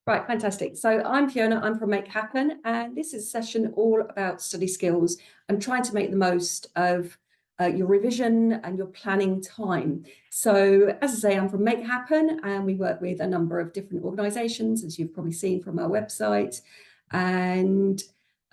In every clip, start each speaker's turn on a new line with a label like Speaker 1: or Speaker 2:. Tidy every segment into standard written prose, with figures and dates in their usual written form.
Speaker 1: Right, fantastic. So I'm Fiona, I'm from Make Happen, and this is a session all about study skills and trying to make the most of your revision and your planning time. So as I say, I'm from Make Happen, and we work with a number of different organisations, as you've probably seen from our website. And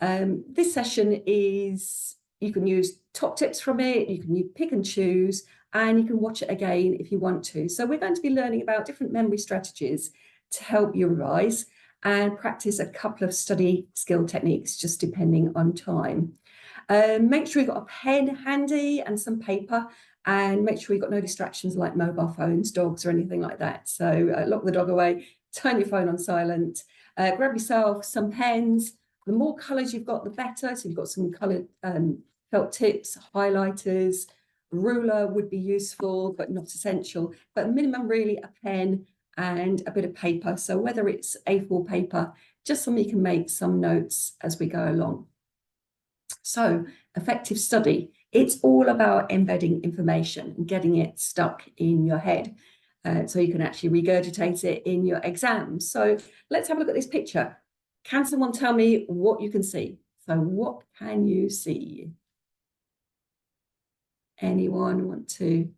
Speaker 1: this session is, you can use top tips from it, you can pick and choose, and you can watch it again if you want to. So we're going to be learning about different memory strategies to help you revise and practice a couple of study skill techniques, just depending on time. Make sure you've got a pen handy and some paper, and make sure you've got no distractions like mobile phones, dogs, or anything like that. So lock the dog away, turn your phone on silent, grab yourself some pens. The more colours you've got, the better. So you've got some coloured felt tips, highlighters, ruler would be useful, but not essential. But minimum, really, a pen and a bit of paper. So whether it's A4 paper, just so you can make some notes as we go along. So effective study, it's all about embedding information and getting it stuck in your head so you can actually regurgitate it in your exams. So let's have a look at this picture. Can someone tell me what you can see? So what can you see? Anyone want to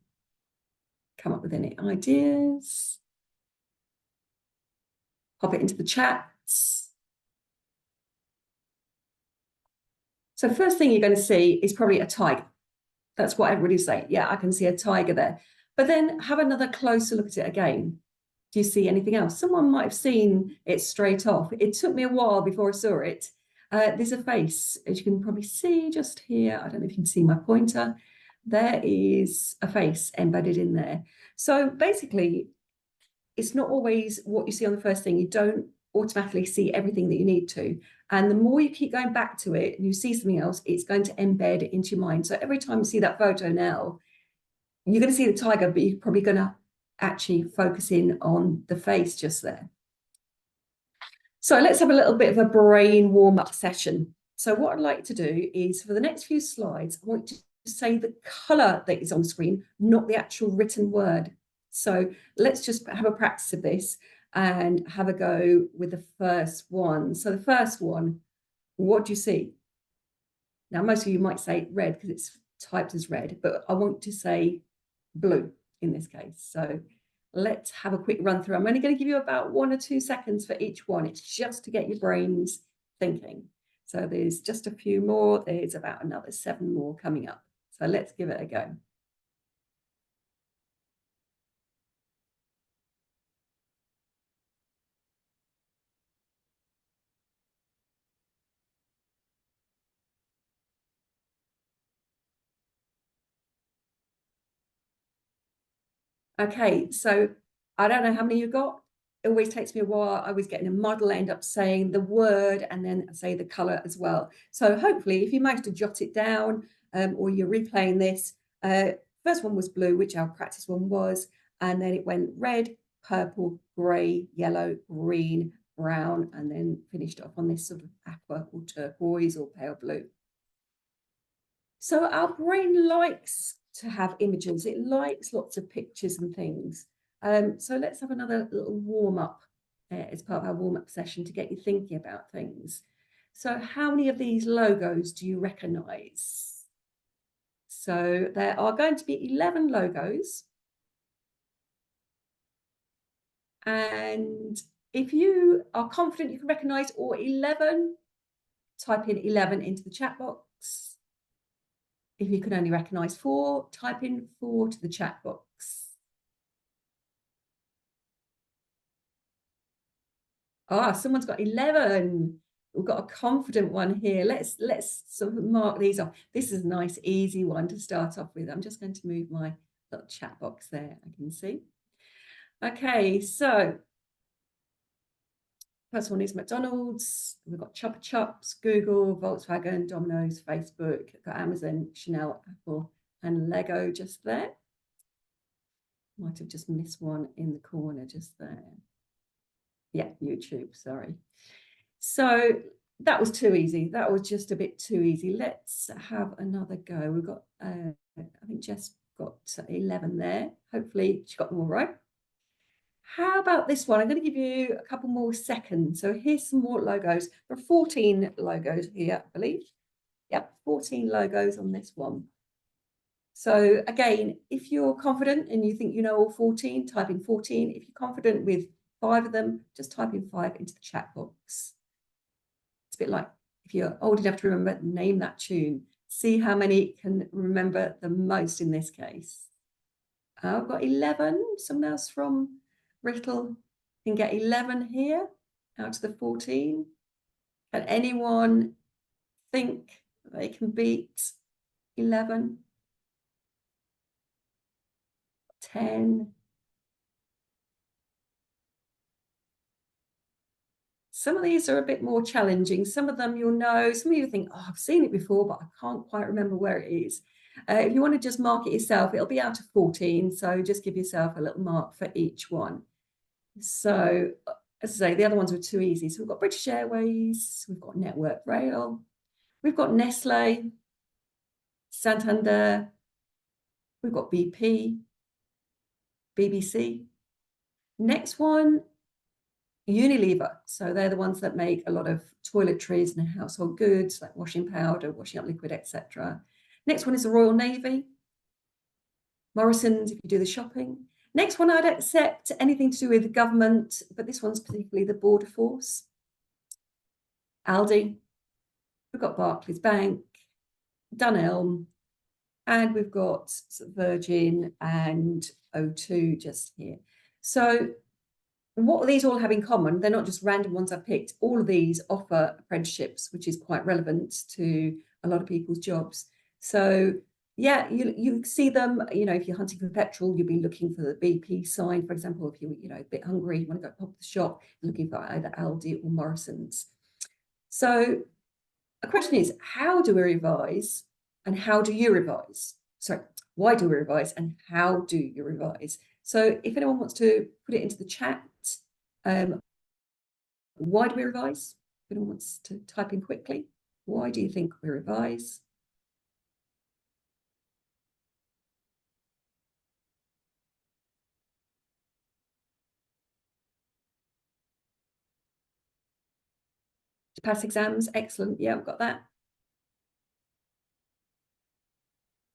Speaker 1: come up with any ideas? Pop it into the chats. So first thing you're going to see is probably a tiger. That's what everybody's saying. Yeah, I can see a tiger there. But then have another closer look at it again. Do you see anything else? Someone might have seen it straight off. It took me a while before I saw it. There's a face, as you can probably see just here. I don't know if you can see my pointer. There is a face embedded in there. So basically, it's not always what you see on the first thing. You don't automatically see everything that you need to. And the more you keep going back to it and you see something else, it's going to embed into your mind. So every time you see that photo now, you're going to see the tiger, but you're probably going to actually focus in on the face just there. So let's have a little bit of a brain warm-up session. So what I'd like to do is, for the next few slides, I want you to say the colour that is on the screen, not the actual written word. So let's just have a practice of this and have a go with the first one. So the first one, what do you see? Now, most of you might say red because it's typed as red, but I want to say blue in this case. So let's have a quick run through. I'm only going to give you about 1 or 2 seconds for each one. It's just to get your brains thinking. So there's just a few more. There's about another 7 more coming up. So let's give it a go. Okay, so I don't know how many you got. It always takes me a while. I was getting a muddle, end up saying the word and then say the color as well. So hopefully if you manage to jot it down or you're replaying this, first one was blue, which our practice one was, and then it went red, purple, gray, yellow, green, brown, and then finished off on this sort of aqua or turquoise or pale blue. So our brain likes to have images. It likes lots of pictures and things. So let's have another little warm-up as part of our warm-up session to get you thinking about things. So how many of these logos do you recognize? So there are going to be 11 logos. And if you are confident you can recognize all 11, type in 11 into the chat box. If you can only recognise 4, type in 4 to the chat box. Ah, someone's got 11. We've got a confident one here. Let's sort of mark these off. This is a nice, easy one to start off with. I'm just going to move my little chat box there, I can see. Okay, so first one is McDonald's. We've got Chupa Chups, Google, Volkswagen, Domino's, Facebook, got Amazon, Chanel, Apple, and Lego just there. Might have just missed one in the corner just there. Yeah, YouTube, sorry. So that was too easy. That was just a bit too easy. Let's have another go. We've got, I think Jess got 11 there. Hopefully she got them all right. How about this one? I'm going to give you a couple more seconds. So here's some more logos. There are 14 logos here, I believe. Yep, 14 logos on this one. So again, if you're confident and you think you know all 14, type in 14. If you're confident with 5 of them, just type in 5 into the chat box. It's a bit like if you're old enough to remember, name that tune. See how many can remember the most in this case. I've got 11. Someone else from Bristol can get 11 here out of the 14. Can anyone think they can beat 11? 10? Some of these are a bit more challenging. Some of them you'll know. Some of you think, oh, I've seen it before, but I can't quite remember where it is. If you want to just mark it yourself, it'll be out of 14. So just give yourself a little mark for each one. So as I say, the other ones were too easy. So we've got British Airways, we've got Network Rail, we've got Nestle, Santander, we've got BP, BBC. Next one, Unilever. So they're the ones that make a lot of toiletries and household goods like washing powder, washing up liquid, etc. Next one is the Royal Navy. Morrison's if you do the shopping. Next one, I'd accept anything to do with the government, but this one's particularly the Border Force. Aldi. We've got Barclays Bank, Dunelm, and we've got Virgin and O2 just here. So what these all have in common, they're not just random ones I've picked. All of these offer apprenticeships, which is quite relevant to a lot of people's jobs. So yeah, you see them, if you're hunting for petrol, you'll be looking for the BP sign, for example. If you're a bit hungry, you want to go pop to the shop, you're looking for either Aldi or Morrison's. So the question is, how do we revise and how do you revise? Sorry, why do we revise and how do you revise? So if anyone wants to put it into the chat, why do we revise? If anyone wants to type in quickly, why do you think we revise? To pass exams, excellent. Yeah, I've got that.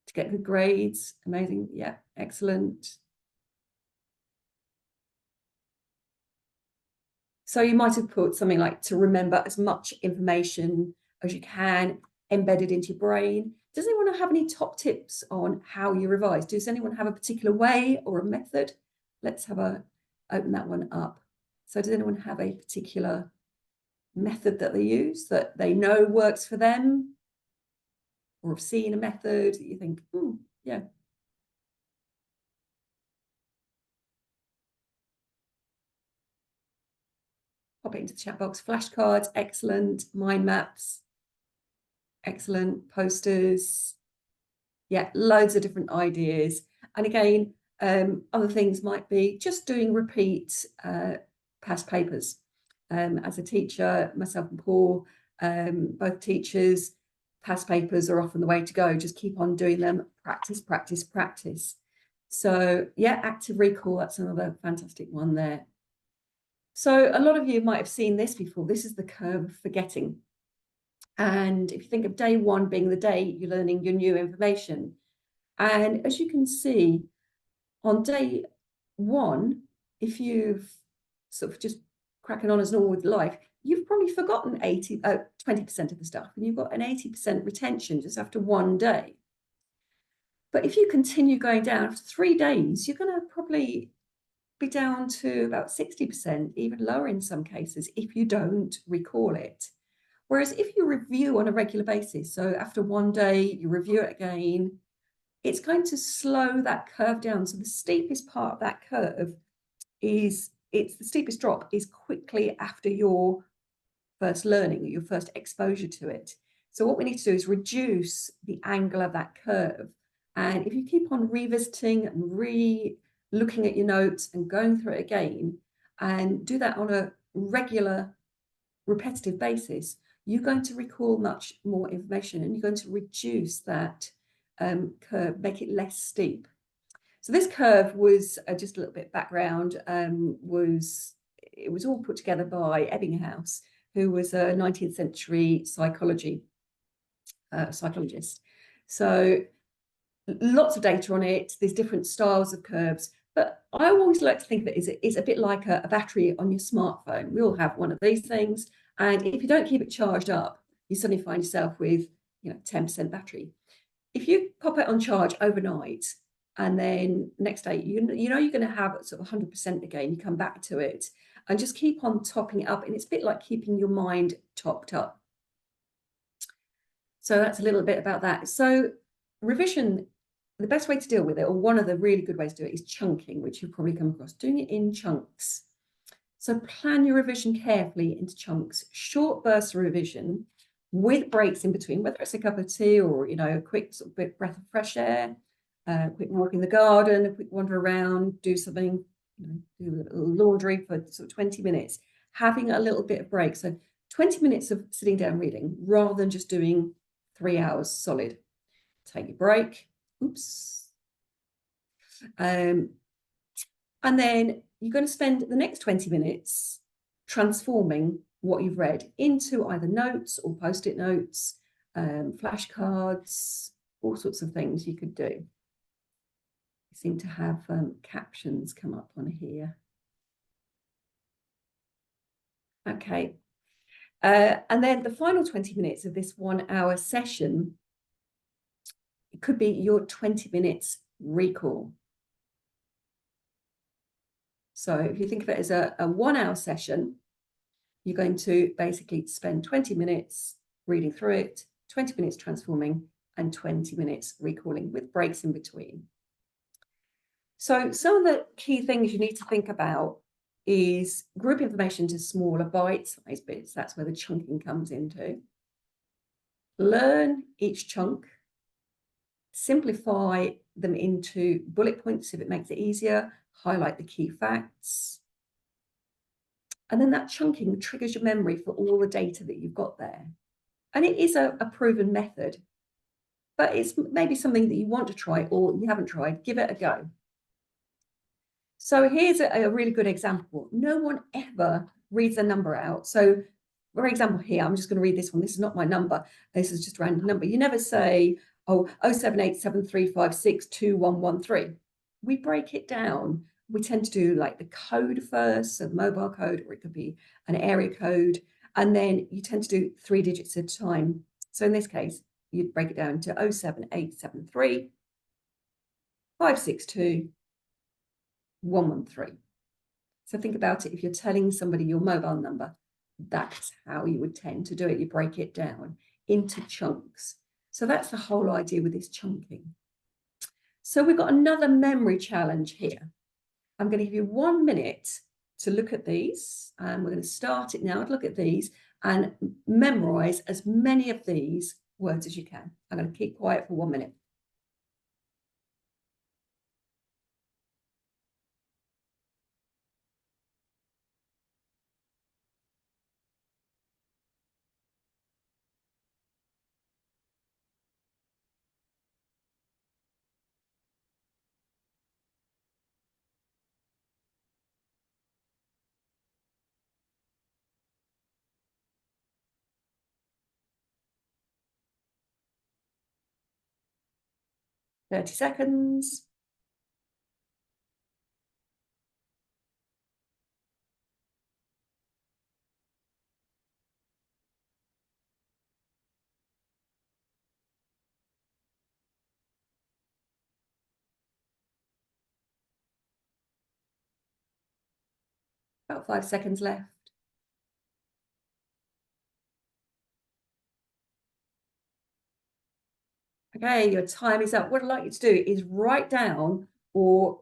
Speaker 1: To get good grades, amazing. Yeah, excellent. So you might have put something like to remember as much information as you can embedded into your brain. Does anyone have any top tips on how you revise? Does anyone have a particular way or a method? Let's open that one up. So does anyone have a particular method that they use that they know works for them, or have seen a method that you think, yeah. Pop it into the chat box. Flashcards, excellent. Mind maps, excellent. Posters, yeah, loads of different ideas. And again, other things might be just doing repeat past papers. As a teacher, myself and Paul, both teachers, past papers are often the way to go. Just keep on doing them. Practice, practice, practice. So yeah, active recall, that's another fantastic one there. So a lot of you might have seen this before. This is the curve of forgetting. And if you think of day one being the day you're learning your new information, and as you can see, on day one, if you've sort of just cracking on as normal with life, you've probably forgotten 20% of the stuff, and you've got an 80% retention just after one day. But if you continue going down after 3 days, you're going to probably be down to about 60%, even lower in some cases, if you don't recall it. Whereas if you review on a regular basis, so after 1 day, you review it again, it's going to slow that curve down. So the steepest part of that curve the steepest drop is quickly after your first learning, your first exposure to it. So what we need to do is reduce the angle of that curve. And if you keep on revisiting and looking at your notes and going through it again, and do that on a regular, repetitive basis, you're going to recall much more information, and you're going to reduce that curve, make it less steep. So this curve was just a little bit background, it was all put together by Ebbinghaus, who was a 19th century psychologist. So lots of data on it. There's different styles of curves, but I always like to think of it as it's a bit like a battery on your smartphone. We all have one of these things, and if you don't keep it charged up, you suddenly find yourself with 10% battery. If you pop it on charge overnight, and then next day you know you're going to have sort of 100% again, you come back to it and just keep on topping it up, and it's a bit like keeping your mind topped up. So that's a little bit about that. So revision, the best way to deal with it, or one of the really good ways to do it, is chunking, which you've probably come across, doing it in chunks. So plan your revision carefully into chunks, short bursts of revision with breaks in between, whether it's a cup of tea or a quick sort of breath of fresh air, a quick walk in the garden, a quick wander around, do something, do a little laundry for sort of 20 minutes, having a little bit of break. So 20 minutes of sitting down reading rather than just doing 3 hours solid. Take your break. Oops. And then you're going to spend the next 20 minutes transforming what you've read into either notes or post-it notes, flashcards, all sorts of things you could do. You seem to have captions come up on here. Okay. And then the final 20 minutes of this 1 hour session, it could be your 20 minutes recall. So if you think of it as a 1 hour session, you're going to basically spend 20 minutes reading through it, 20 minutes transforming, and 20 minutes recalling with breaks in between. So some of the key things you need to think about is group information into smaller bite-sized bits. That's where the chunking comes into. Learn each chunk. Simplify them into bullet points if it makes it easier. Highlight the key facts. And then that chunking triggers your memory for all the data that you've got there. And it is a proven method, but it's maybe something that you want to try or you haven't tried. Give it a go. So here's a really good example. No one ever reads a number out. So for example, here, I'm just going to read this one. This is not my number. This is just a random number. You never say, oh, 07873562113. We break it down. We tend to do like the code first, so the mobile code, or it could be an area code. And then you tend to do 3 digits at a time. So in this case, you'd break it down to 07873 562 113. So think about it. If you're telling somebody your mobile number, that's how you would tend to do it. You break it down into chunks. So that's the whole idea with this chunking. So we've got another memory challenge here. I'm going to give you 1 minute to look at these, and we're going to start it now to look at these and memorize as many of these words as you can. I'm going to keep quiet for 1 minute. Thirty seconds. About 5 seconds left. Okay, your time is up. What I'd like you to do is write down or,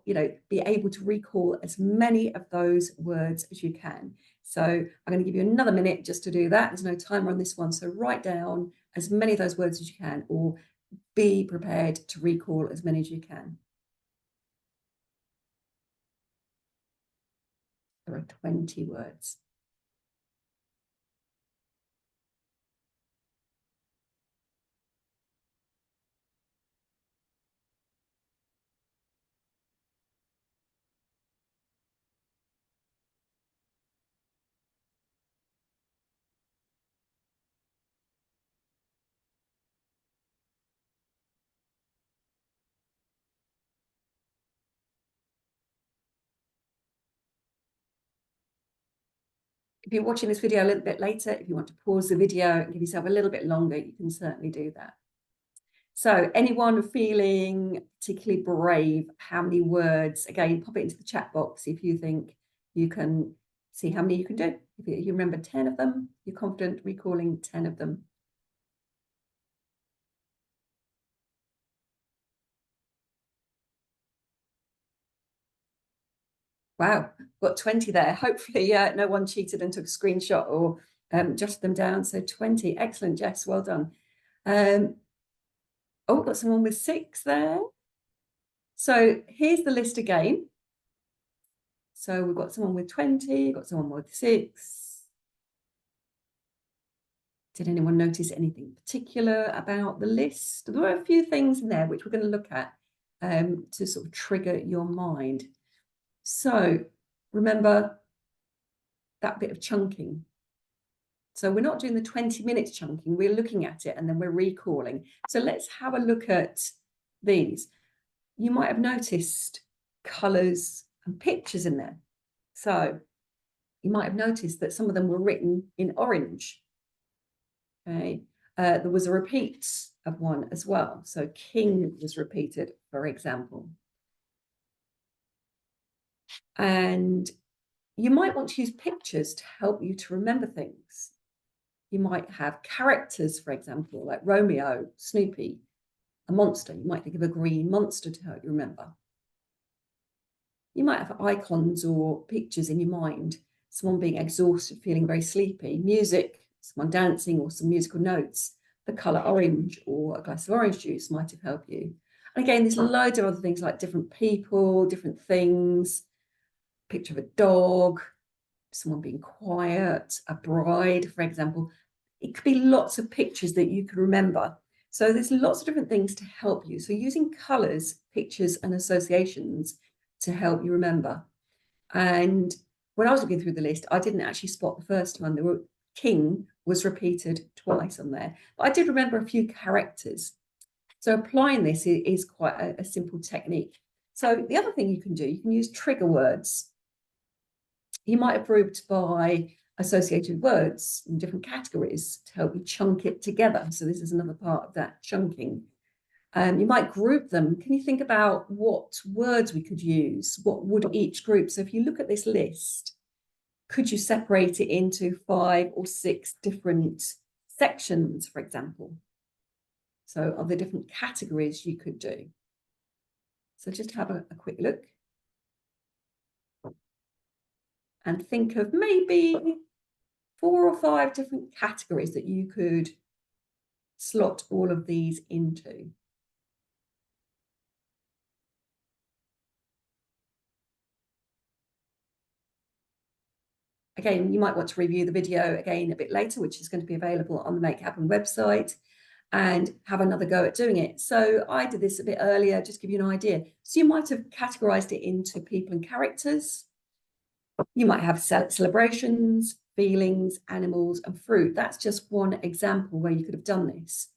Speaker 1: be able to recall as many of those words as you can. So I'm going to give you another minute just to do that. There's no timer on this one. So write down as many of those words as you can, or be prepared to recall as many as you can. There are 20 words. If you're watching this video a little bit later, if you want to pause the video and give yourself a little bit longer, you can certainly do that. So anyone feeling particularly brave, how many words? Again, pop it into the chat box if you think you can see how many you can do. If you remember 10 of them, you're confident recalling 10 of them. Wow, got 20 there. Hopefully no one cheated and took a screenshot or jotted them down. So 20, excellent, Jess, well done. Oh, got someone with 6 there. So here's the list again. So we've got someone with 20, got someone with 6. Did anyone notice anything particular about the list? There were a few things in there which we're going to look at to sort of trigger your mind. So remember that bit of chunking. So we're not doing the 20 minutes chunking, we're looking at it and then we're recalling. So let's have a look at these. You might have noticed colours and pictures in there. So you might have noticed that some of them were written in orange. Okay, there was a repeat of one as well. So king was repeated, for example. And you might want to use pictures to help you to remember things. You might have characters, for example, like Romeo, Snoopy, a monster. You might think of a green monster to help you remember. You might have icons or pictures in your mind, someone being exhausted, feeling very sleepy, music, someone dancing or some musical notes. The colour orange or a glass of orange juice might have helped you. And again, there's loads of other things like different people, different things, picture of a dog, someone being quiet, a bride, for example. It could be lots of pictures that you can remember. So there's lots of different things to help you. So using colours, pictures and associations to help you remember. And when I was looking through the list, I didn't actually spot the first one. There were king was repeated twice on there, but I did remember a few characters. So applying this is quite a simple technique. So the other thing you can do, you can use trigger words. You might have grouped by associated words in different categories to help you chunk it together. So this is another part of that chunking. You might group them. Can you think about what words we could use? What would each group? So if you look at this list, could you separate it into 5 or 6 different sections, for example? So are there different categories you could do? So just have a quick look. And think of maybe 4 or 5 different categories that you could slot all of these into. Again, you might want to review the video again a bit later, which is going to be available on the Make Happen website, and have another go at doing it. So I did this a bit earlier, just to give you an idea. So you might have categorized it into people and characters. You might have celebrations, feelings, animals, and fruit. That's just one example where you could have done this.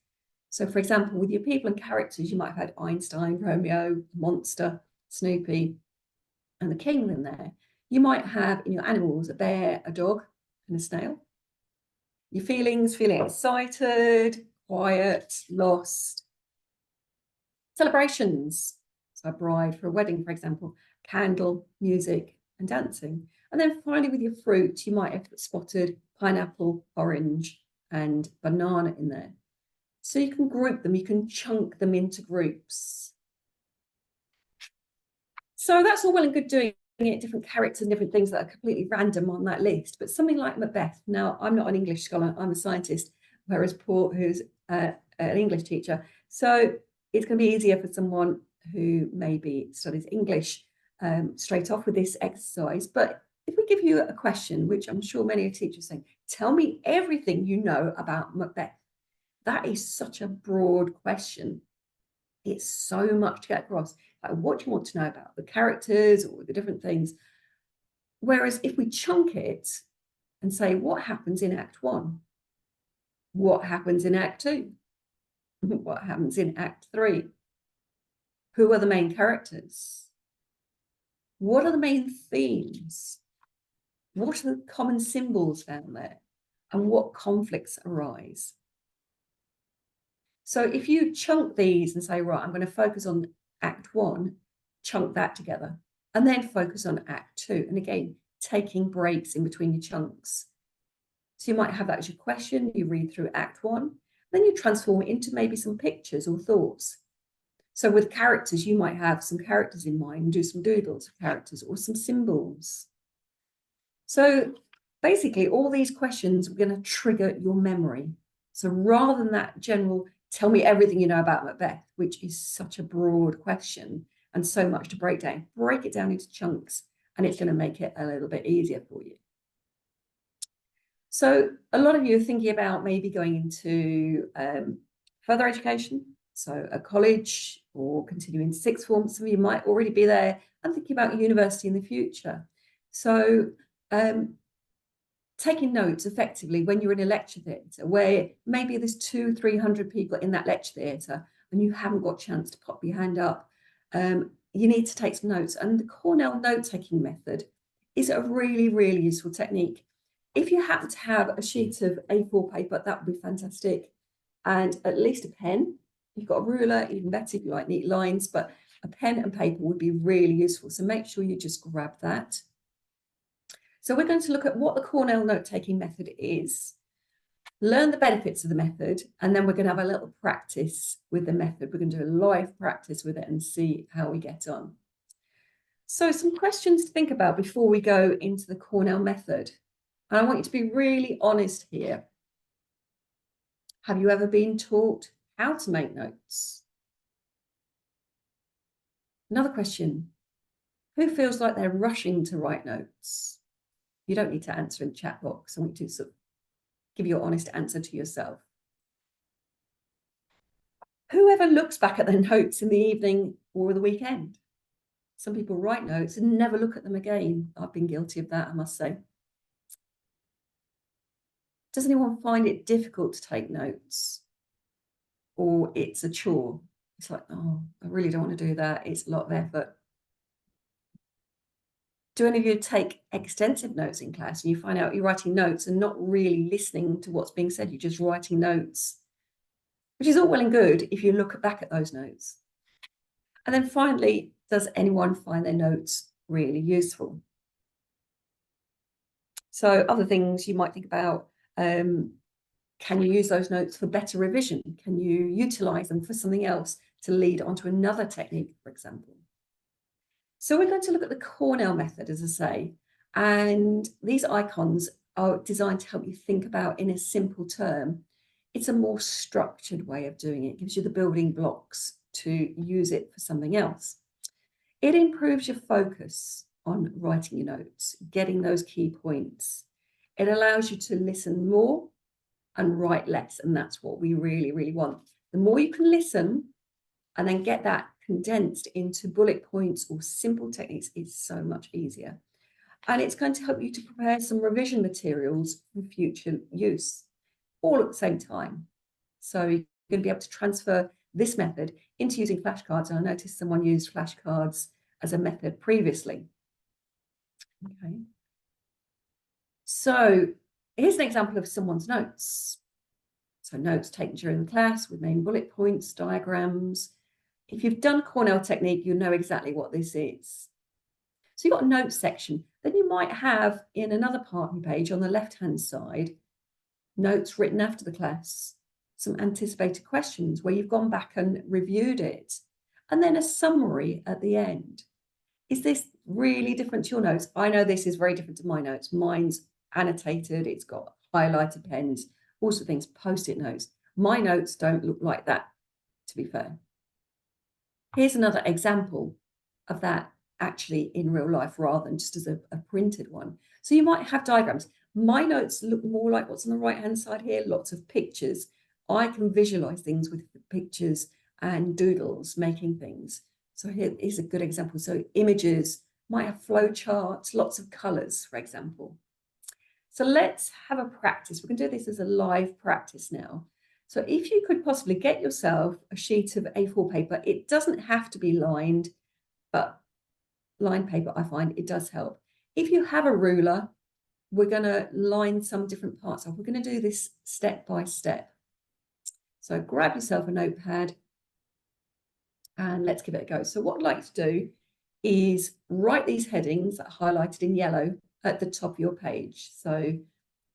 Speaker 1: So for example, with your people and characters, you might have had Einstein, Romeo, monster, Snoopy, and the king in there. You might have in your animals a bear, a dog, and a snail. Your feelings, feeling excited, quiet, lost. Celebrations, so a bride for a wedding, for example, candle, music, and dancing. And then finally with your fruit, you might have spotted pineapple, orange, and banana in there. So you can group them, you can chunk them into groups. So that's all well and good doing it, different characters and different things that are completely random on that list. But something like Macbeth, now I'm not an English scholar, I'm a scientist, whereas Paul, who's an English teacher. So it's going to be easier for someone who maybe studies English straight off with this exercise. But if we give you a question, which I'm sure many teachers saying, tell me everything you know about Macbeth. That is such a broad question. It's so much to get across. Like, what do you want to know about the characters or the different things? Whereas if we chunk it and say, what happens in Act 1? What happens in Act 2? What happens in Act 3? Who are the main characters? What are the main themes? What are the common symbols found there? And what conflicts arise? So if you chunk these and say, right, I'm going to focus on Act 1, chunk that together, and then focus on Act 2. And again, taking breaks in between your chunks. So you might have that as your question, you read through Act 1, then you transform it into maybe some pictures or thoughts. So with characters, you might have some characters in mind and do some doodles of characters or some symbols. So basically, all these questions are going to trigger your memory. So rather than that general, tell me everything you know about Macbeth, which is such a broad question and so much to break down, break it down into chunks, and it's going to make it a little bit easier for you. So a lot of you are thinking about maybe going into further education, so a college or continuing sixth form. Some of you might already be there and thinking about university in the future. So taking notes effectively when you're in a lecture theatre where maybe there's 200-300 people in that lecture theatre and you haven't got a chance to pop your hand up, you need to take some notes. And the Cornell note-taking method is a really, really useful technique. If you happen to have a sheet of A4 paper, that would be fantastic. And at least a pen. If you've got a ruler, even better if you like neat lines, but a pen and paper would be really useful. So make sure you just grab that. So we're going to look at what the Cornell note-taking method is, learn the benefits of the method, and then we're going to have a little practice with the method. We're going to do a live practice with it and see how we get on. So some questions to think about before we go into the Cornell method. And I want you to be really honest here. Have you ever been taught how to make notes? Another question, who feels like they're rushing to write notes? You don't need to answer in the chat box. I want you to sort of give your honest answer to yourself. Whoever looks back at their notes in the evening or the weekend? Some people write notes and never look at them again. I've been guilty of that, I must say. Does anyone find it difficult to take notes? Or it's a chore? It's like, oh, I really don't want to do that. It's a lot of effort. Do any of you take extensive notes in class and you find out you're writing notes and not really listening to what's being said? You're just writing notes, which is all well and good if you look back at those notes. And then finally, does anyone find their notes really useful? So other things you might think about, can you use those notes for better revision? Can you utilize them for something else to lead onto another technique, for example? So we're going to look at the Cornell method, as I say, and these icons are designed to help you think about in a simple term. It's a more structured way of doing it. It gives you the building blocks to use it for something else. It improves your focus on writing your notes, getting those key points. It allows you to listen more and write less, and that's what we really, really want. The more you can listen and then get that condensed into bullet points or simple techniques is so much easier. And it's going to help you to prepare some revision materials for future use, all at the same time. So you're going to be able to transfer this method into using flashcards. And I noticed someone used flashcards as a method previously. Okay. So here's an example of someone's notes. So notes taken during the class with main bullet points, diagrams. If you've done Cornell technique, you know exactly what this is. So you've got a notes section. Then you might have in another part of your page on the left-hand side, notes written after the class, some anticipated questions where you've gone back and reviewed it, and then a summary at the end. Is this really different to your notes? I know this is very different to my notes. Mine's annotated, it's got highlighter pens, all sorts of things, post-it notes. My notes don't look like that, to be fair. Here's another example of that actually in real life rather than just as a printed one. So you might have diagrams. My notes look more like what's on the right-hand side here, lots of pictures. I can visualize things with pictures and doodles, making things. So here is a good example. So images might have flow charts, lots of colors, for example. So let's have a practice. We can do this as a live practice now. So if you could possibly get yourself a sheet of A4 paper, it doesn't have to be lined, but lined paper, I find it does help. If you have a ruler, we're going to line some different parts up. We're going to do this step by step. So grab yourself a notepad and let's give it a go. So what I'd like to do is write these headings that are highlighted in yellow at the top of your page. So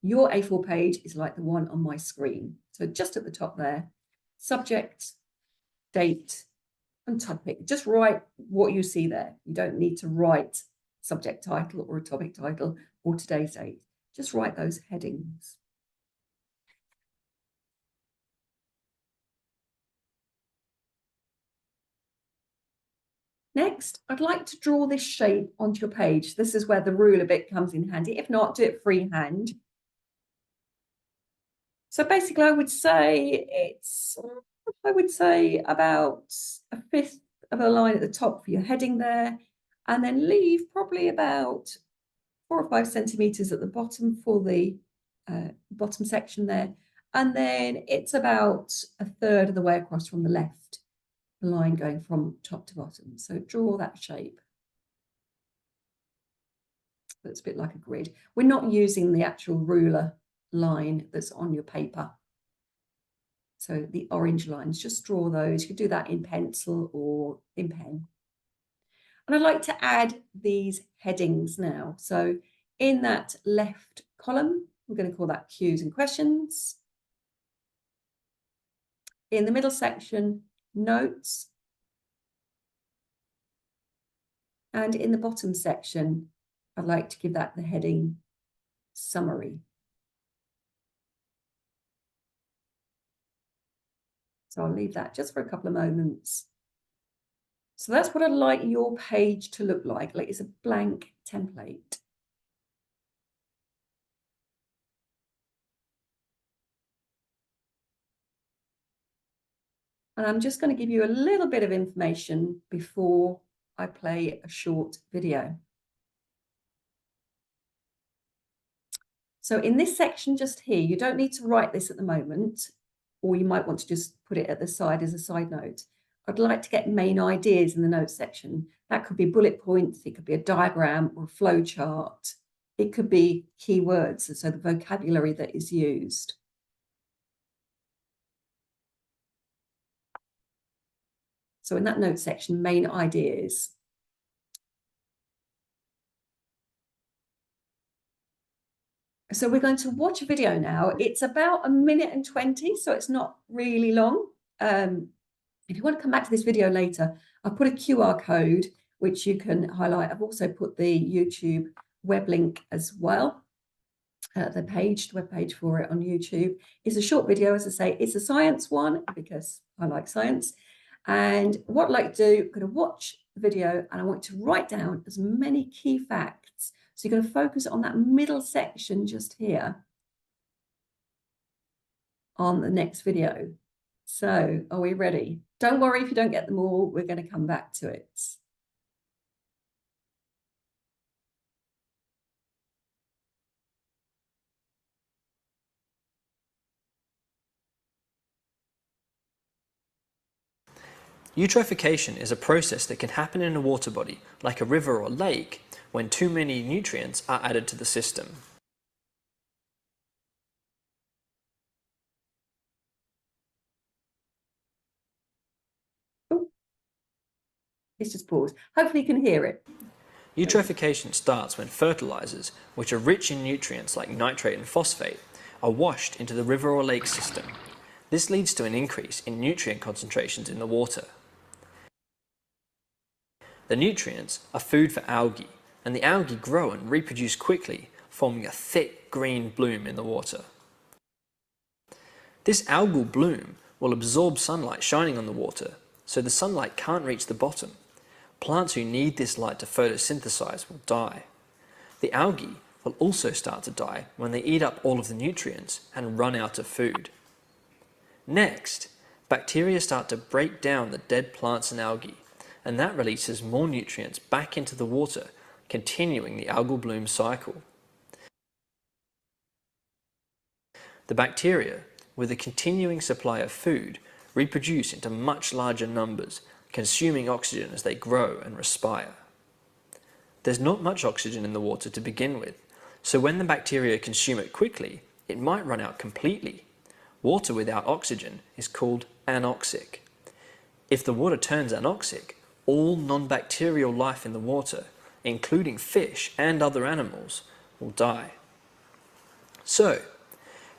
Speaker 1: your A4 page is like the one on my screen. So just at the top there, subject, date, and topic. Just write what you see there. You don't need to write subject title or a topic title or today's date. Just write those headings. Next, I'd like to draw this shape onto your page. This is where the ruler bit comes in handy. If not, do it freehand. So basically, I would say about a fifth of a line at the top for your heading there, and then leave probably about 4 or 5 centimeters at the bottom for the bottom section there. And then it's about a third of the way across from the left, the line going from top to bottom. So draw that shape. That's a bit like a grid. We're not using the actual ruler line that's on your paper. So the orange lines, just draw those. You could do that in pencil or in pen. And I'd like to add these headings now. So in that left column, we're going to call that Q's and questions. In the middle section, notes. And in the bottom section, I'd like to give that the heading summary. So I'll leave that just for a couple of moments. So that's what I'd like your page to look like it's a blank template. And I'm just going to give you a little bit of information before I play a short video. So in this section just here, you don't need to write this at the moment, or you might want to just put it at the side as a side note. I'd like to get main ideas in the notes section. That could be bullet points, it could be a diagram or a flow chart. It could be keywords, so the vocabulary that is used. So in that notes section, main ideas. So we're going to watch a video now. It's about 1 minute and 20, so it's not really long. If you want to come back to this video later, I've put a QR code which you can highlight. I've also put the YouTube web link as well. The web page for it on YouTube. It's a short video, as I say. It's a science one because I like science. And what I'd like to do, I'm going to watch the video and I want to write down as many key facts. So you're going to focus on that middle section just here on the next video. So are we ready? Don't worry if you don't get them all, we're going to come back to it.
Speaker 2: Eutrophication is a process that can happen in a water body, like a river or lake, when too many nutrients are added to the system.
Speaker 1: Oh, it's just paused. Hopefully you can hear it.
Speaker 2: Eutrophication starts when fertilizers, which are rich in nutrients like nitrate and phosphate, are washed into the river or lake system. This leads to an increase in nutrient concentrations in the water. The nutrients are food for algae, and the algae grow and reproduce quickly, forming a thick green bloom in the water. This algal bloom will absorb sunlight shining on the water, so the sunlight can't reach the bottom. Plants who need this light to photosynthesize will die. The algae will also start to die when they eat up all of the nutrients and run out of food. Next, bacteria start to break down the dead plants and algae, and that releases more nutrients back into the water, continuing the algal bloom cycle. The bacteria, with a continuing supply of food, reproduce into much larger numbers, consuming oxygen as they grow and respire. There's not much oxygen in the water to begin with, So when the bacteria consume it quickly, it might run out completely. Water without oxygen is called anoxic. If the water turns anoxic, all non-bacterial life in the water, including fish and other animals, will die. So,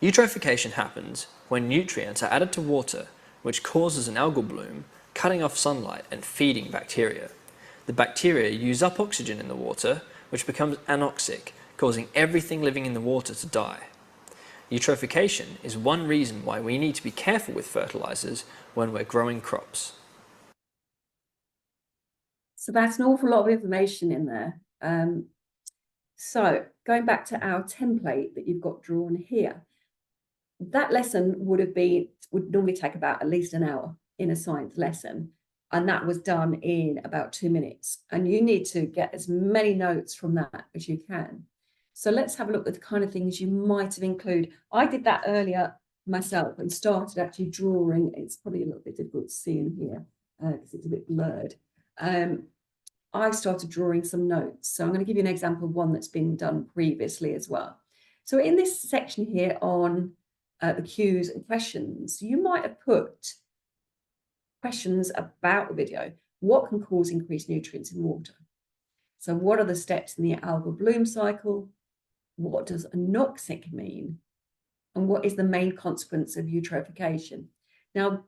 Speaker 2: eutrophication happens when nutrients are added to water, which causes an algal bloom, cutting off sunlight and feeding bacteria. The bacteria use up oxygen in the water, which becomes anoxic, causing everything living in the water to die. Eutrophication is one reason why we need to be careful with fertilizers when we're growing crops.
Speaker 1: So that's an awful lot of information in there. So going back to our template that you've got drawn here, that lesson would normally take about at least an hour in a science lesson. And that was done in about 2 minutes. And you need to get as many notes from that as you can. So let's have a look at the kind of things you might have included. I did that earlier myself and started actually drawing. It's probably a little bit difficult to see in here because it's a bit blurred. I started drawing some notes. So I'm going to give you an example of one that's been done previously as well. So in this section here on the cues and questions, you might have put questions about the video. What can cause increased nutrients in water? So what are the steps in the algal bloom cycle? What does anoxic mean? And what is the main consequence of eutrophication? Now,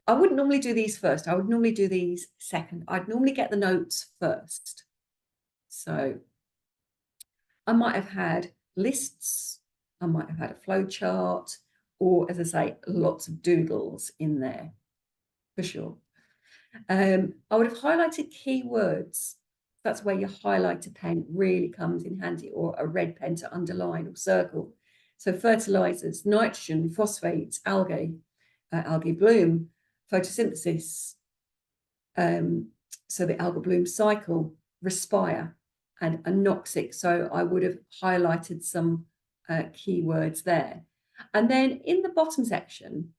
Speaker 1: I wouldn't normally do these first. I would normally do these second. I'd normally get the notes first. So I might have had lists. I might have had a flow chart, or as I say, lots of doodles in there for sure. I would have highlighted keywords. That's where your highlighter pen really comes in handy, or a red pen to underline or circle. So fertilizers, nitrogen, phosphates, algae bloom, photosynthesis, so the algal bloom cycle, respire, and anoxic. So I would have highlighted some keywords there. And then in the bottom section,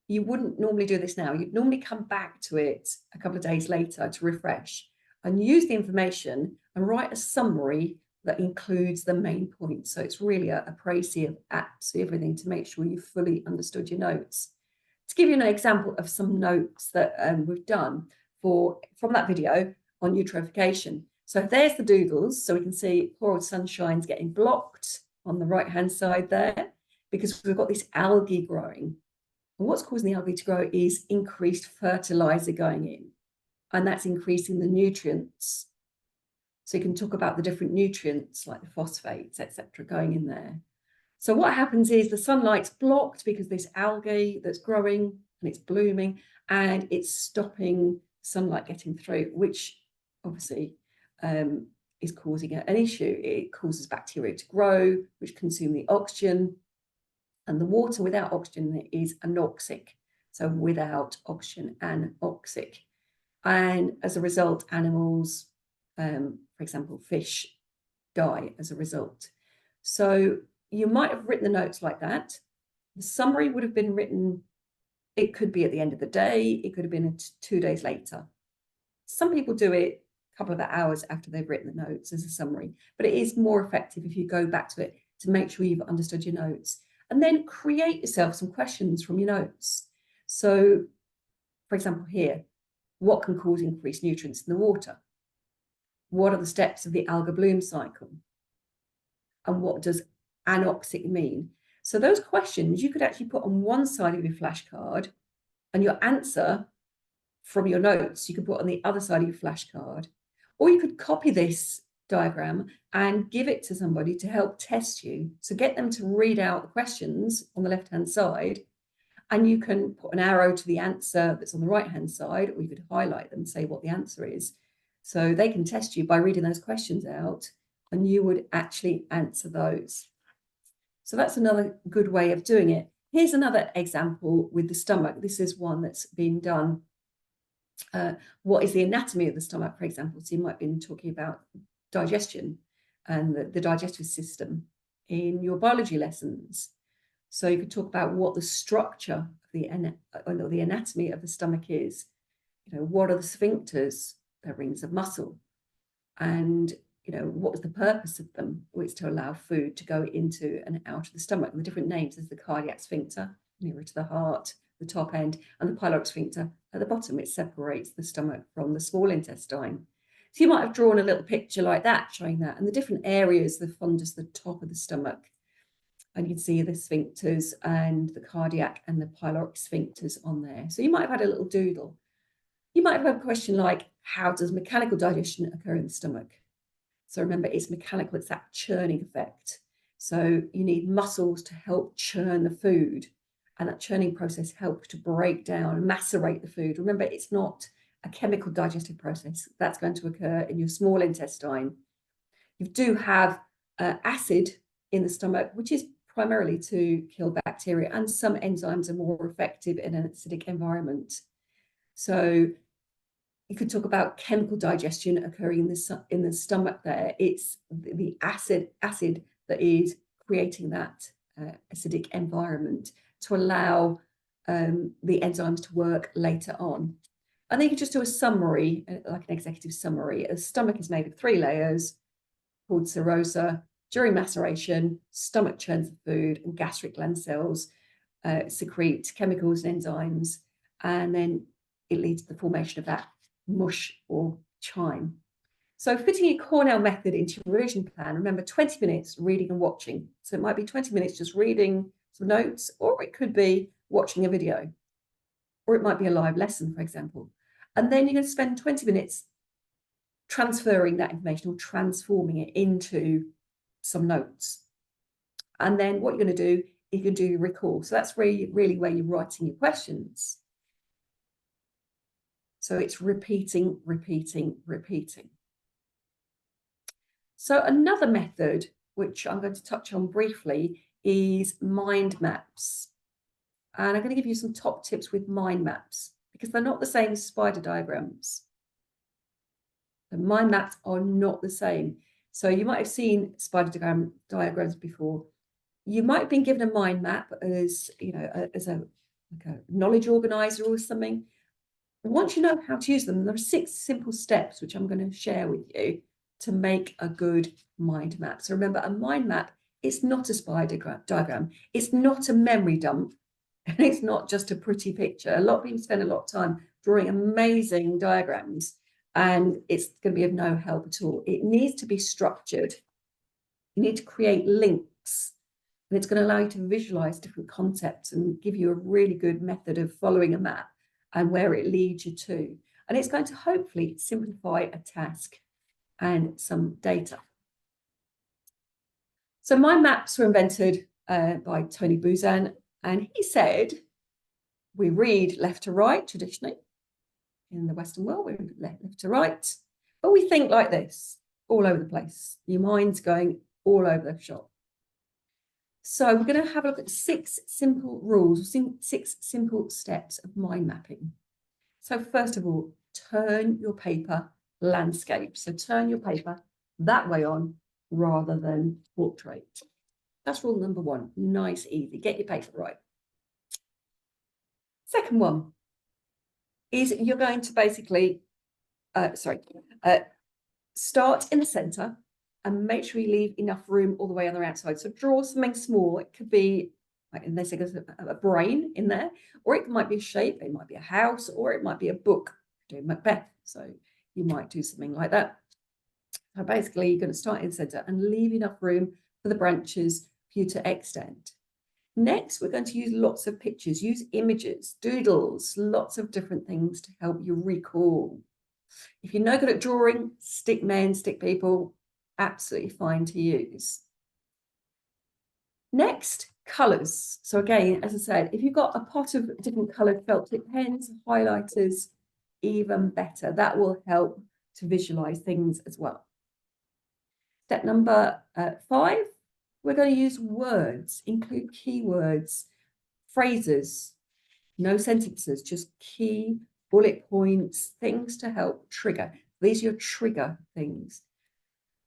Speaker 1: you wouldn't normally do this now. You'd normally come back to it a couple of days later to refresh and use the information and write a summary that includes the main points. So it's really a précis of absolutely everything to make sure you fully understood your notes. To give you an example of some notes that we've done from that video on eutrophication. So there's the doodles. So we can see poor old Sunshine's getting blocked on the right-hand side there because we've got this algae growing. And what's causing the algae to grow is increased fertilizer going in, and that's increasing the nutrients. So you can talk about the different nutrients like the phosphates, etc., going in there. So what happens is the sunlight's blocked because this algae that's growing and it's blooming and it's stopping sunlight getting through, which obviously is causing an issue. It causes bacteria to grow, which consume the oxygen. And the water without oxygen is anoxic. So without oxygen, anoxic. And as a result, animals, for example, fish, die as a result. So you might have written the notes like that. The summary would have been written, it could be at the end of the day, it could have been 2 days later. Some people do it a couple of hours after they've written the notes as a summary, but it is more effective if you go back to it to make sure you've understood your notes. And then create yourself some questions from your notes. So, for example, here, what can cause increased nutrients in the water? What are the steps of the algal bloom cycle? And what does anoxic mean? So those questions you could actually put on one side of your flashcard, and your answer from your notes you could put on the other side of your flashcard. Or you could copy this diagram and give it to somebody to help test you. So get them to read out the questions on the left-hand side, and you can put an arrow to the answer that's on the right-hand side, or you could highlight them and say what the answer is. So they can test you by reading those questions out, and you would actually answer those. So that's another good way of doing it. Here's another example with the stomach. This is one that's been done. What is the anatomy of the stomach, for example? So you might have been talking about digestion and the digestive system in your biology lessons. So you could talk about what the structure of the anatomy of the stomach is. You know, what are the sphincters? They're rings of muscle. And what was the purpose of them? Well, it's to allow food to go into and out of the stomach. And the different names is the cardiac sphincter, nearer to the heart, the top end, and the pyloric sphincter at the bottom. It separates the stomach from the small intestine. So you might have drawn a little picture like that, showing that, and the different areas, the fundus, the top of the stomach. And you can see the sphincters and the cardiac and the pyloric sphincters on there. So you might have had a little doodle. You might have a question like, how does mechanical digestion occur in the stomach? So remember, it's mechanical, it's that churning effect. So you need muscles to help churn the food. And that churning process helps to break down and macerate the food. Remember, it's not a chemical digestive process. That's going to occur in your small intestine. You do have acid in the stomach, which is primarily to kill bacteria, and some enzymes are more effective in an acidic environment. So you could talk about chemical digestion occurring in the stomach there. It's the acid that is creating that acidic environment to allow the enzymes to work later on. And then you could just do a summary, like an executive summary. The stomach is made of 3 layers called serosa. During maceration, stomach churns the food, and gastric gland cells secrete chemicals and enzymes, and then it leads to the formation of that mush or chyme. So fitting your Cornell method into your revision plan, remember 20 minutes reading and watching. So it might be 20 minutes just reading some notes, or it could be watching a video, or it might be a live lesson, for example. And then you're going to spend 20 minutes transferring that information or transforming it into some notes. And then what you're going to do, you can do your recall. So that's really where you're writing your questions. So it's repeating. So another method, which I'm going to touch on briefly, is mind maps. And I'm going to give you some top tips with mind maps, because they're not the same as spider diagrams. The mind maps are not the same. So you might have seen spider diagrams before. You might have been given a mind map as, as a knowledge organizer or something. Once you know how to use them, there are 6 simple steps which I'm going to share with you to make a good mind map. So remember, a mind map is not a spider diagram. It's not a memory dump. And it's not just a pretty picture. A lot of people spend a lot of time drawing amazing diagrams, and it's going to be of no help at all. It needs to be structured. You need to create links, and it's going to allow you to visualize different concepts and give you a really good method of following a map and where it leads you to. And it's going to hopefully simplify a task and some data. So mind maps were invented by Tony Buzan, and he said, we read left to right traditionally. In the Western world, we read left to right, but we think like this, all over the place. Your mind's going all over the shop. So we're going to have a look at 6 simple rules, 6 simple steps of mind mapping. So first of all, turn your paper landscape. So turn your paper that way on rather than portrait. That's rule number 1. Nice, easy. Get your paper right. Second one is you're going to basically, start in the center and make sure you leave enough room all the way on the outside. So draw something small. It could be, like in this, a brain in there, or it might be a shape. It might be a house, or it might be a book. Doing Macbeth, so you might do something like that. So basically, you're going to start in the center and leave enough room for the branches for you to extend. Next, we're going to use lots of pictures, use images, doodles, lots of different things to help you recall. If you're no good at drawing, stick men, stick people, absolutely fine to use. Next, colours. So again, as I said, if you've got a pot of different coloured felt tip pens, highlighters, even better. That will help to visualise things as well. Step number 5. We're going to use words, include keywords, phrases, no sentences, just key bullet points, things to help trigger. These are your trigger things.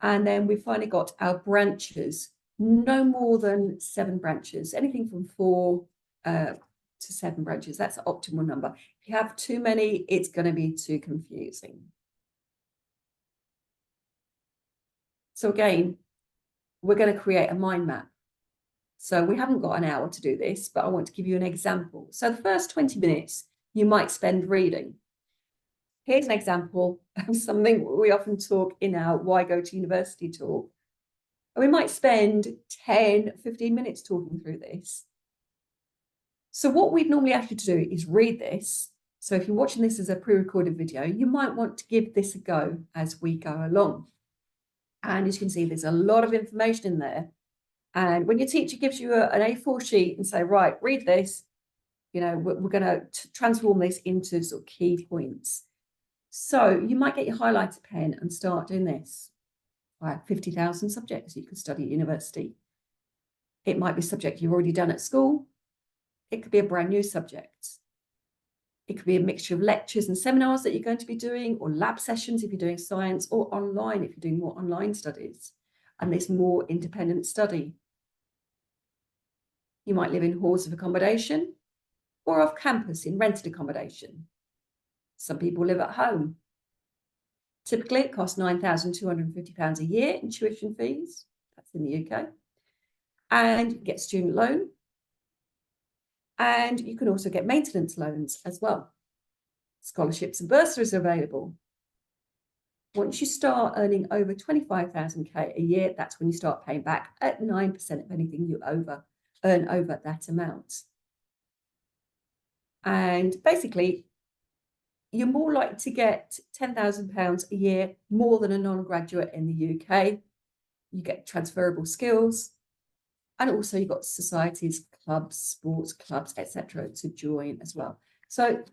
Speaker 1: And then we've finally got our branches, no more than 7 branches, anything from 4 to 7 branches. That's the optimal number. If you have too many, it's going to be too confusing. So again, we're going to create a mind map. So we haven't got an hour to do this, but I want to give you an example. So the first 20 minutes you might spend reading. Here's an example of something we often talk in our Why Go to University talk. We might spend 10, 15 minutes talking through this. So what we'd normally ask you to do is read this. So if you're watching this as a pre-recorded video, you might want to give this a go as we go along. And as you can see, there's a lot of information in there. And when your teacher gives you an A4 sheet and say, right, read this, you know, we're going to transform this into sort of key points. So you might get your highlighter pen and start doing this. I have 50,000 subjects you could study at university. It might be a subject you've already done at school. It could be a brand new subject. It could be a mixture of lectures and seminars that you're going to be doing, or lab sessions if you're doing science, or online if you're doing more online studies. And there's more independent study. You might live in halls of accommodation or off campus in rented accommodation. Some people live at home. Typically, it costs £9,250 a year in tuition fees. That's in the UK. And you get student loan. And you can also get maintenance loans as well. Scholarships and bursaries are available. Once you start earning over 25,000 a year, that's when you start paying back at 9% of anything you earn over that amount. And basically, you're more likely to get £10,000 a year more than a non-graduate in the UK. You get transferable skills. And also you've got societies, clubs, sports clubs, etc. to join as well. So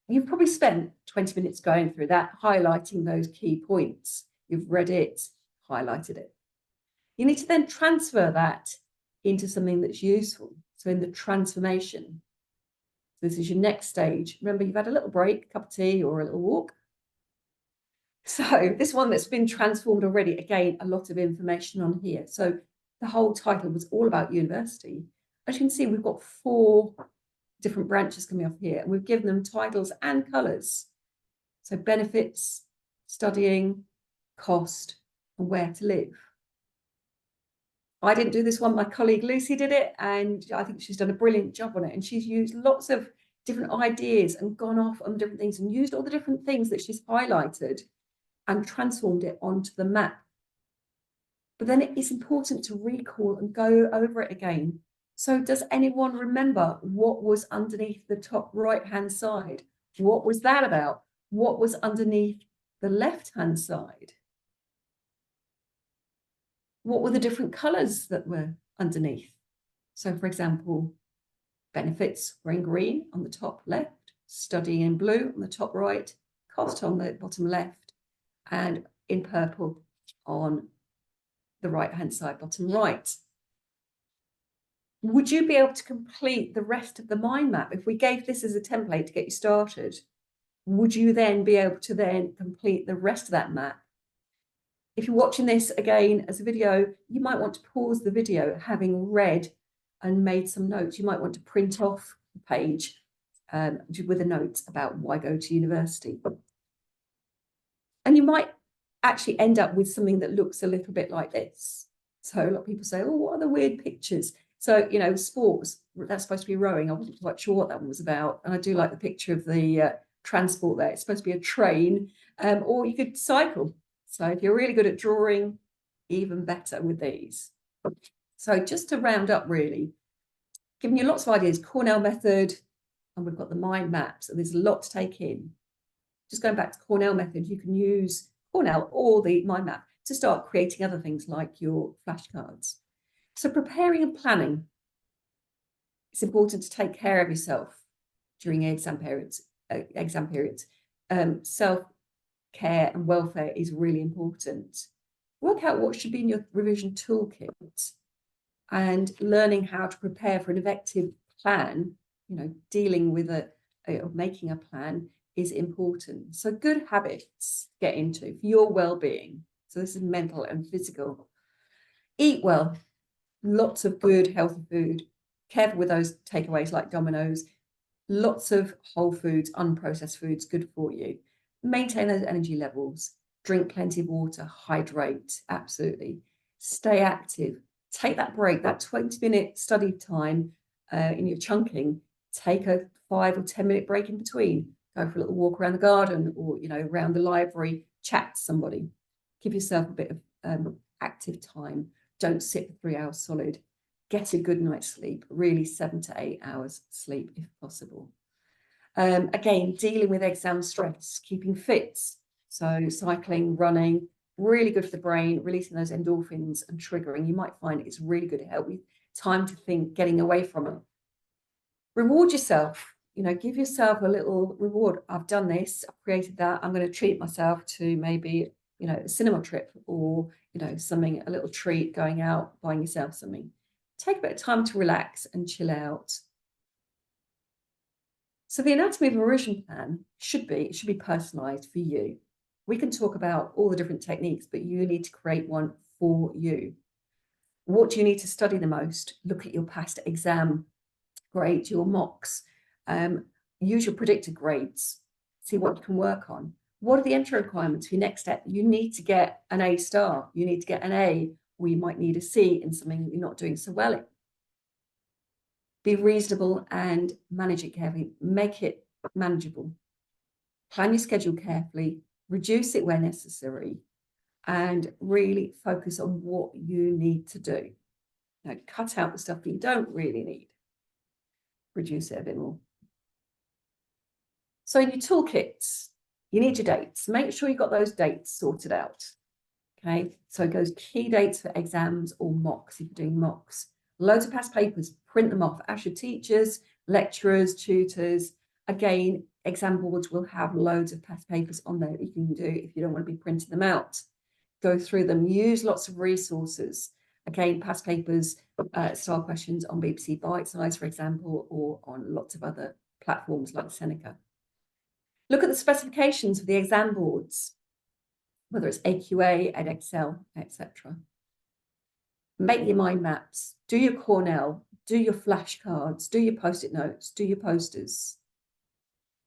Speaker 1: you've probably spent 20 minutes going through that, highlighting those key points. You've read it, highlighted it. You need to then transfer that into something that's useful. So in the transformation, this is your next stage. Remember, you've had a little break, a cup of tea or a little walk. So this one that's been transformed already, again, a lot of information on here. So the whole title was all about university. As you can see, we've got 4 different branches coming off here, and we've given them titles and colours. So benefits, studying, cost, and where to live. I didn't do this one, my colleague Lucy did it, and I think she's done a brilliant job on it. And she's used lots of different ideas and gone off on different things and used all the different things that she's highlighted and transformed it onto the map. But then it is important to recall and go over it again. So does anyone remember what was underneath the top right-hand side? What was that about? What was underneath the left-hand side? What were the different colours that were underneath? So for example, benefits were in green on the top left, studying in blue on the top right, cost on the bottom left, and in purple on the right-hand side, bottom right. Would you be able to complete the rest of the mind map? If we gave this as a template to get you started, would you then be able to then complete the rest of that map? If you're watching this again as a video, you might want to pause the video having read and made some notes. You might want to print off the page with a note about why go to university. And you might actually end up with something that looks a little bit like this. So a lot of people say, oh, what are the weird pictures? So, you know, sports, that's supposed to be rowing. I wasn't quite sure what that one was about. And I do like the picture of the transport there. It's supposed to be a train, or you could cycle. So if you're really good at drawing, even better with these. So just to round up, really, giving you lots of ideas, Cornell method, and we've got the mind map. So there's a lot to take in. Just going back to Cornell method, you can use Cornell or the mind map to start creating other things like your flashcards. So preparing and planning. It's important to take care of yourself during exam periods. Self-care and welfare is really important. Work out what should be in your revision toolkit, and learning how to prepare for an effective plan, you know, dealing with making a plan is important. So good habits to get into for your well-being. So this is mental and physical. Eat well, lots of good healthy food. Careful with those takeaways like Domino's. Lots of whole foods, unprocessed foods, good for you. Maintain those energy levels. Drink plenty of water, hydrate, absolutely. Stay active. Take that break, that 20-minute study time in your chunking. Take a 5 or 10-minute break in between. Go for a little walk around the garden, or around the library, chat to somebody. Give yourself a bit of active time. Don't sit for 3 hours solid. Get a good night's sleep, really 7 to 8 hours sleep if possible. Again, dealing with exam stress, keeping fit. So cycling, running, really good for the brain, releasing those endorphins and triggering. You might find it's really good to help with time to think, getting away from it. Reward yourself, give yourself a little reward. I've done this, I've created that. I'm going to treat myself to maybe, a cinema trip, or, something, a little treat, going out, buying yourself something. Take a bit of time to relax and chill out. So the anatomy of a revision plan should be personalized for you. We can talk about all the different techniques, but you need to create one for you. What do you need to study the most? Look at your past exam grades, your mocks. Use your predicted grades. See what you can work on. What are the entry requirements for your next step? You need to get an A star. You need to get an A, or you might need a C in something that you're not doing so well in. Be reasonable and manage it carefully. Make it manageable. Plan your schedule carefully, reduce it where necessary, and really focus on what you need to do. Now, cut out the stuff that you don't really need. Reduce it a bit more. So in your toolkits, you need your dates. Make sure you've got those dates sorted out. Okay, so it goes key dates for exams or mocks if you're doing mocks. Loads of past papers, print them off. Ask your teachers, lecturers, tutors. Again, exam boards will have loads of past papers on there that you can do if you don't want to be printing them out. Go through them, use lots of resources. Again, past papers, style questions on BBC Bitesize, for example, or on lots of other platforms like Seneca. Look at the specifications of the exam boards, whether it's AQA, EdXL, etc. Make your mind maps, do your Cornell, do your flashcards, do your post-it notes, do your posters.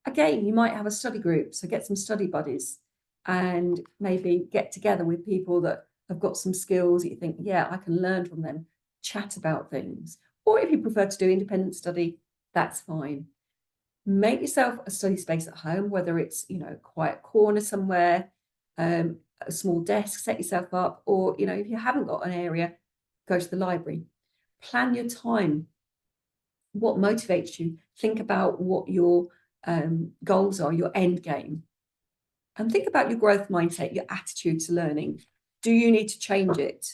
Speaker 1: Again, you might have a study group, so get some study buddies and maybe get together with people that have got some skills that you think, yeah, I can learn from them, chat about things. Or if you prefer to do independent study, that's fine. Make yourself a study space at home, whether it's, a quiet corner somewhere, a small desk, set yourself up, or, if you haven't got an area, go to the library. Plan your time. What motivates you? Think about what your goals are, your end game. And think about your growth mindset, your attitude to learning. Do you need to change it?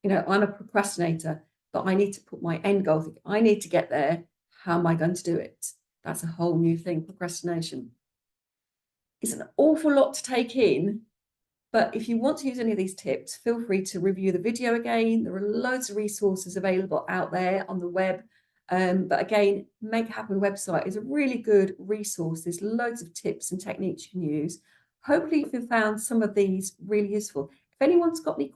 Speaker 1: I'm a procrastinator, but I need to put my end goal. I need to get there. How am I going to do it? That's a whole new thing, procrastination. It's an awful lot to take in, but if you want to use any of these tips, feel free to review the video again. There are loads of resources available out there on the web. But again, Make It Happen website is a really good resource. There's loads of tips and techniques you can use. Hopefully you've found some of these really useful. If anyone's got any